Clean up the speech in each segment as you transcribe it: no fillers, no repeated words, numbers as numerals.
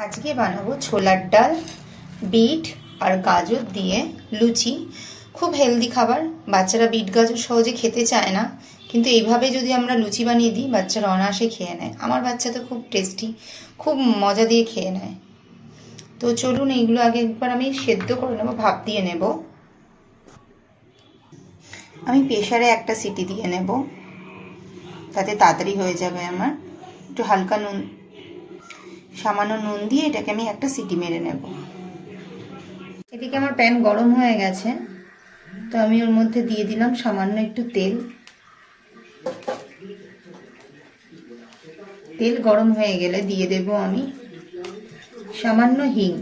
আজকে বানাবো ছোলার ডাল, বিট আর গাজর দিয়ে লুচি। খুব হেলদি খাবার। বাচ্চারা বিট গাজর সহজে খেতে চায় না, কিন্তু এইভাবে যদি আমরা লুচি বানিয়ে দিই বাচ্চারা অনায়াসে খেয়ে নেয়। আমার বাচ্চা তো খুব টেস্টি, খুব মজা দিয়ে খেয়ে নেয়। তো চলুন এইগুলো আগে একবার আমি সেদ্ধ করে নেবো, ভাপ দিয়ে নেব। আমি প্রেসারে একটা সিটি দিয়ে নেব, তাতে তাড়াতাড়ি হয়ে যাবে আমার। একটু হালকা নুন, সামান্য নুন দিয়ে এটাকে আমি একটা সিটি মেরে নেব। এদিকে আমার প্যান গরম হয়ে গেছে, তো আমি ওর মধ্যে দিয়ে দিলাম সামান্য একটু তেল। তেল গরম হয়ে গেলে দিয়ে দেব আমি সামান্য হিং।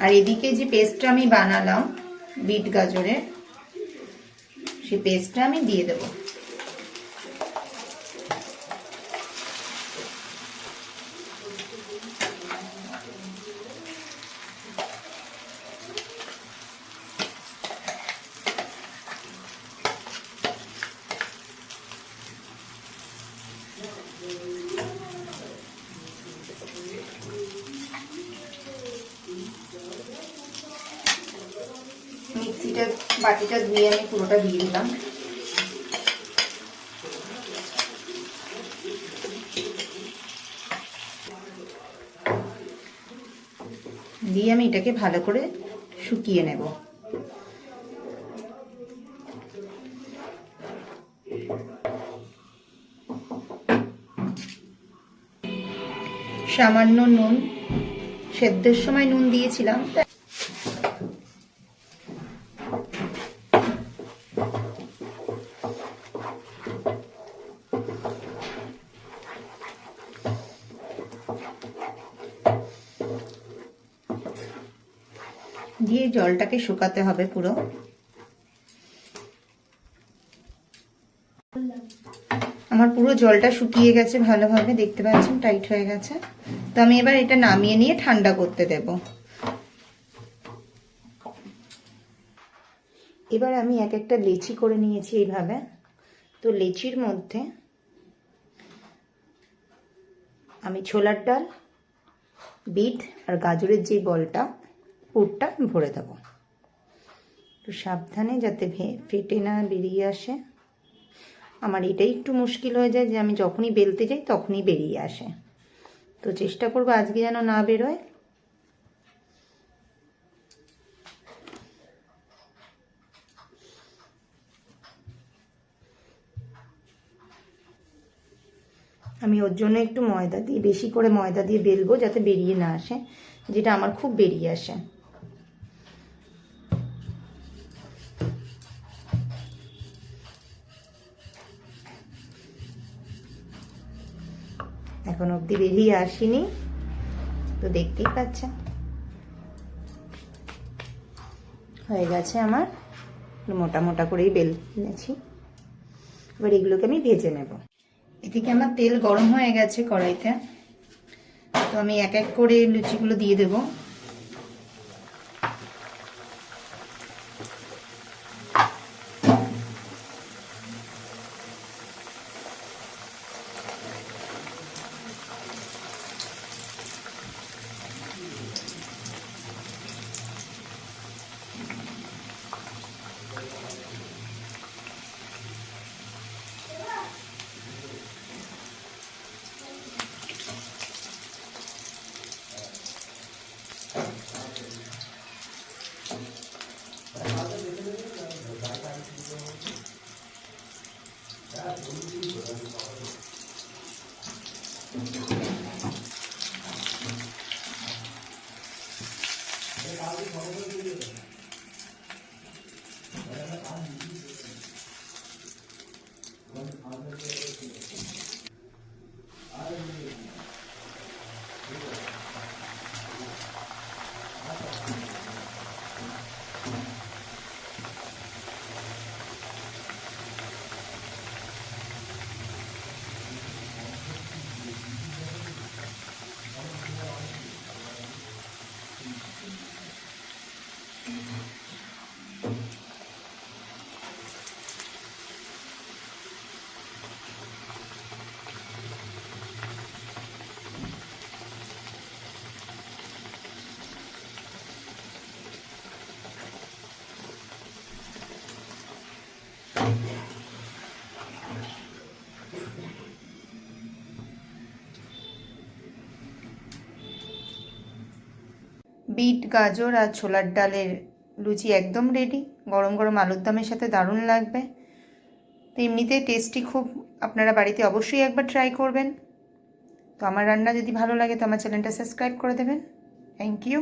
আর এদিকে যে পেস্টটা আমি বানালাম বিট গাজরের, সেই পেস্টটা আমি দিয়ে দেব। মিক্সিটা বাটিটা ধুয়ে আমি পুরোটা দিয়ে দিলাম। দিয়ে আমি এটাকে ভালো করে শুকিয়ে নেব। সামান্য নুন, সেদ্ধের সময় নুন দিয়েছিলাম। দিয়ে জলটাকে শুকাতে হবে পুরো। আমার পুরো জলটা শুকিয়ে গেছে ভালোভাবে, দেখতে পাচ্ছেন টাইট হয়ে গেছে। তো আমি এবার এটা নামিয়ে নিয়ে ঠান্ডা করতে দেব। এবার আমি এক একটা লেচি করে নিয়েছি এইভাবে। তো লেচির মধ্যে আমি ছোলার ডাল, বিট আর গাজরের যে বলটা, পুরটা ভরে দেব। একটু সাবধানে যাতে ফেটে না বেরিয়ে আসে। আমার এটাই একটু মুশকিল হয়ে যায় যে আমি যখনই বেলতে যাই তখনই বেরিয়ে আসে। তো চেষ্টা করবো আজকে যেন না বেরোয়। আমি ওর জন্য একটু ময়দা দিয়ে, বেশি করে ময়দা দিয়ে বেলবো যাতে বেরিয়ে না আসে, যেটা আমার খুব বেরিয়ে আসে। এখন অবধি বেরিয়ে আসেনি, তো দেখতেই পাচ্ছেন হয়ে গেছে আমার। মোটা মোটা করেই বেল নিয়েছি। এবার এগুলোকে আমি ভেজে নেব। এদিকে আমার তেল গরম হয়ে গেছে কড়াইতে, তো আমি এক এক করে লুচিগুলো দিয়ে দেব। বিট গাজর আর ছোলার ডালের লুচি একদম রেডি। গরম গরম আলুর দমের সাথে দারুণ লাগবে। তো এমনিতে টেস্টি খুব, আপনারা বাড়িতে অবশ্যই একবার ট্রাই করবেন। তো আমার রান্না যদি ভালো লাগে তো আমার চ্যানেলটা সাবস্ক্রাইব করে দেবেন। Thank you.